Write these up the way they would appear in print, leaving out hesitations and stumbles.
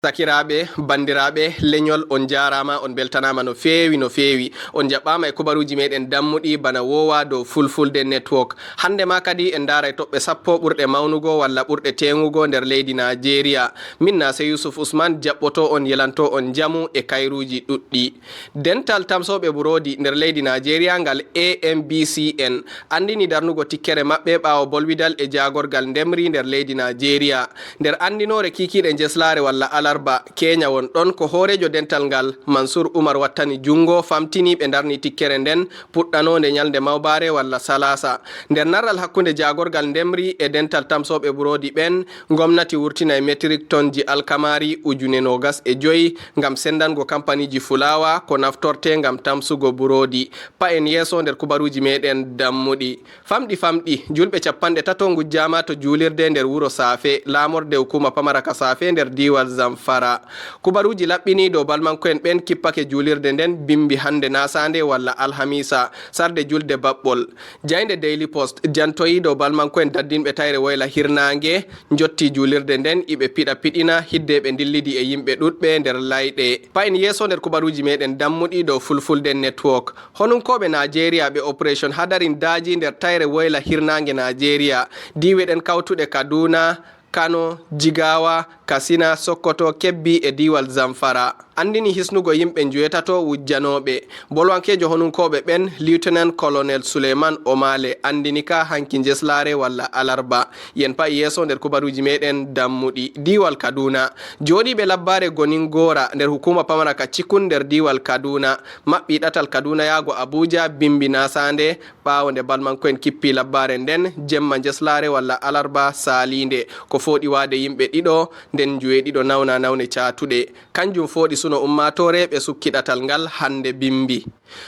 Sakiraaɓe bandiraɓe leñol on jarama on beltanama no fewi on jaɓɓama e kubaruji meɗen dammuɗi bana wowa dow fulfulde network. Hande ma kadi en daray toɓɓe 10 ɓurɗe mawnugo walla ɓurɗe teŋugo nder leydi Nigeria. Min Nase Yusuf Usman jaɓɓoto on yelanto on jamu e kayruji ɗuɗɗi. Dental tamsoɓe burodi nder leydi Nigeria ngal AMBCN andini darnugo tikkere maɓɓe ɓawo bolwidal e jagorgal ndemri nder leydi Nigeria. Nder andinore kikiɗe jeslare walla alarba Kenya won ɗon ko horejo dental ngal Mansur Umar wattani jungo famtini ɓe darni tikkere nden puɗɗanode nyalde mawbare walla salasa. Nder narral hakkunde jagorgal ndemri e dental tamsoɓe burodi ɓen gomnati wurtina e metric tonji alkamari 25,000 ngam sendango kampaniji fulawa ko naftorte ngam tamsugo burodi. Pa en yeso nder kubaruji meɗen dammuɗi. Famɗi julɓe 30 gujjama to julirde nder wuro Safe lamorde hukuma pamaraka Safe nder diwal Zamfara. Kubaruji laɓɓini dow balmanko'en ɓen kippake julirde nden bimbi hande Naasaande walla Alhamiisa sarde julde baɓɓol. Jainde Daily Post jantoyi dow balmanko'en daddinɓe tayre woyla hirnange jotti julirde nden iɓe piɗina hidde ɓe dillidi e yimɓe ɗuɗɓe nder layɗe. Pa en yeso nder kubaruji meɗen dammuɗi dow fulfulde network. Honunkoɓe Nigeria ɓe operation hadarin daji nder tayre woyla hirnange Nigeria diwe ɗen kawtuɗe Kaduna, Kano, Jigawa, Katsina, Sokoto, Kebbi e diwal Zamfara. Andini hisnugo yimɓe 8 wujjanoɓe. Bolwankejo honunkoɓe ɓen Lieutenant Colonel Suleiman Omale andini ka hanki jeslare walla alarba. Yen pa yeso nder kubaruji meɗen dammuɗi. Diwal Kaduna joɗiɓe labbare gonin gora nder hukuma pamaraka Cikun nder diwal Kaduna maɓɓi ɗatal Kaduna yago Abuja bimbi Naasaande ɓawo nde balmanko'en kippi labbare nden jemma jeslare walla alarba salinde ko foɗi wade yimɓe ɗiɗo nden juweɗiɗo nawne catuɗe kanjum foɗi suno ummatore ɓe sukki ɗatal ngal hande bimbi.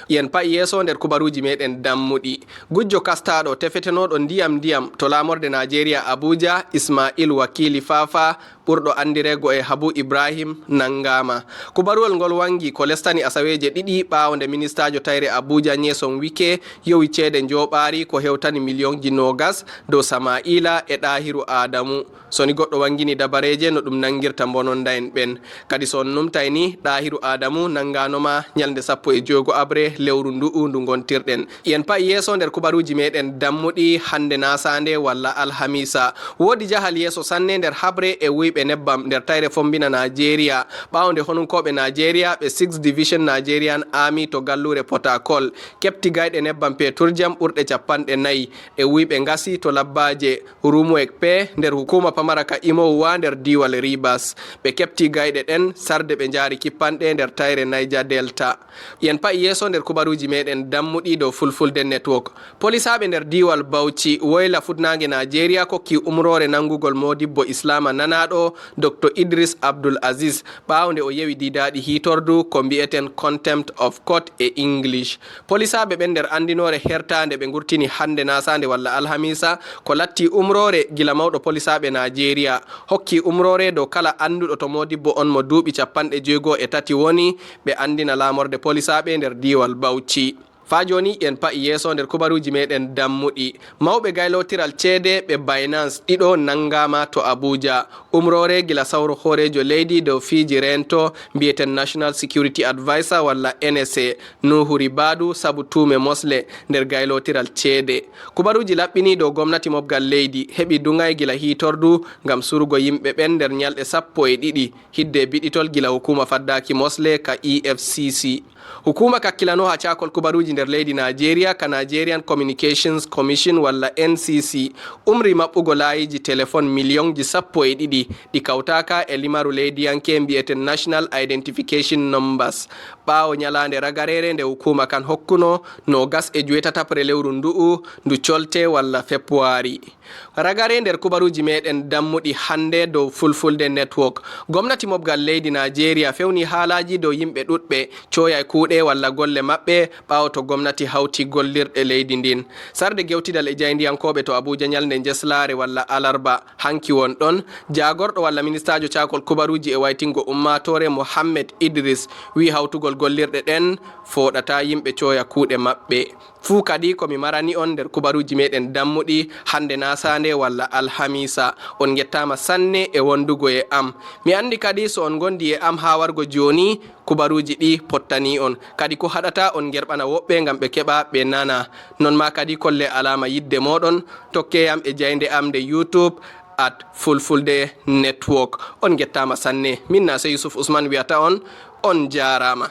Yen pa yeso nder kubaruji meɗen dammuɗi. Gujjo kastaɗo tefetenoɗo ndiyam to lamorde Nigeria Abuja Ismail Wakili Fafa ɓurɗo andirego e Habu Ibrahim nangama. Kubaruwol ngol wangi ko lestani asaweje ɗiɗi ɓawo nde ministajo tayre Abuja Nyesom Wike yowi ceede joɓari ko hewtani millionji 20 dow Sama'ila e Ɗahiru Adamu. Soni goɗɗo wangini dabareje no ɗum nangirta bononda en ɓen. Kadi son numtayni Ɗahiru Adamu nanganoma nyalde 15 abre lewru ndu gontirɗen. Yen pa yeso nder kubaruji meɗen dammuɗi hande Naasaande walla Alhamiisa. Wodi jahal yeso sanne nder habre e wuyɓe nebbam nder tayre fombina Nigeria ɓawo nde honunkoɓe Nigeria ɓe 6th Division Nigerian Army to gallure Potakol kepti gayɗe nebbam peturjam ɓurɗe 40 e wuyɓe ngasi to labbaje Rumwekpe nder hukuma pamaraka Imowa nder diwal Ribas. Ɓe kepti gayɗe ɗen sarde ɓe jari kippanɗe nder tayre Niger Delta. Yen pa yeso nder kubaruji meɗen dammuɗi dow fulfulde network. Polisaɓe nder diwal Bauchi woyla futnange Nigeria kokki umrore nangugol modibbo Islama nanaɗo Dr. Idris Abdul Aziz ɓawo nde o yewi didaɗi hitordu ko mbi'eten contempt of court e English. Polisaɓe ɓen nder andinore hertande ɓe gurtini hande Naasaande walla Alhamiisa ko latti umrore gila mawɗo polisaɓe Nigeria hokki umrore dow kala anduɗo to modibbo on mo duuɓi 63 woni ɓe andina lamorde polisaɓe nder diwal Bauchi. Fa joni en pa yeso nder kubaruji meɗen dammuɗi. Mawɓe gaylotiral ceede ɓe Binance ɗiɗo nangama to Abuja. Umrore gila sawro horejo leydi dow fiji rento mbiyeten National Security Advisor walla NSA Nuhu Ribadu sabu tume mosle nder gaylotiral ceede. Kubaruji laɓɓini dow gomnati mobgal leydi heɓi dungay gila hitordu ngam surugo yimɓe ɓen nder nyalɗe 12 hidde biɗitol gila hukuma faddaki mosle ka EFCC. Hukuma kakkilano ha cakol kubaruji nder leydi Nigeria ka Nigerian Communications Commission walla NCC umri maɓɓugo layiji téléphone millionji 12 ɗi kawtaka e limaru leydiyanke mbiyeten National Identification Numbers ɓawo nyalande ragarere nde hukuma kan hokkuno 28 lewru ndu colte walla February. Ragare nder kubaruji meɗen dammuɗi hande dow fulfulde network. Gomnati mobgal leydi Nigeria fewni haalaji dow yimɓe ɗuɗɓe coya kuuɗe walla golle maɓɓe ɓawo to gomnati hawti gollirɗe leydi ndin. Sarde gewtidal e jayndiyankoɓe to Abuja nyalde jeslare walla alarba hanki won ɗon jagorɗo walla ministajo cakol kubaruji e waytingo ummatore Mohammed Idris wi hawtugol gollirɗe ɗen foɗata yimɓe coya kuuɗe maɓɓe. fuu kadi komi marani on nder kubaruji meɗen dammuɗi hande Naasaande walla Alhamiisa. On gettama sanne e wondugo e am. Mi andi kadi so on gondi e am ha wargo joni kubaruji ɗi pottani on, kadi ko haɗata on gerɓana woɓɓe ngam ɓe keɓa ɓe nana. Non ma kadi kolle alama yidde moɗon, tokkeyam e jaynde am nde YouTube @fulfulde network. On gettama sanne. Min Naase Yusuf Usman wiyata on jarama.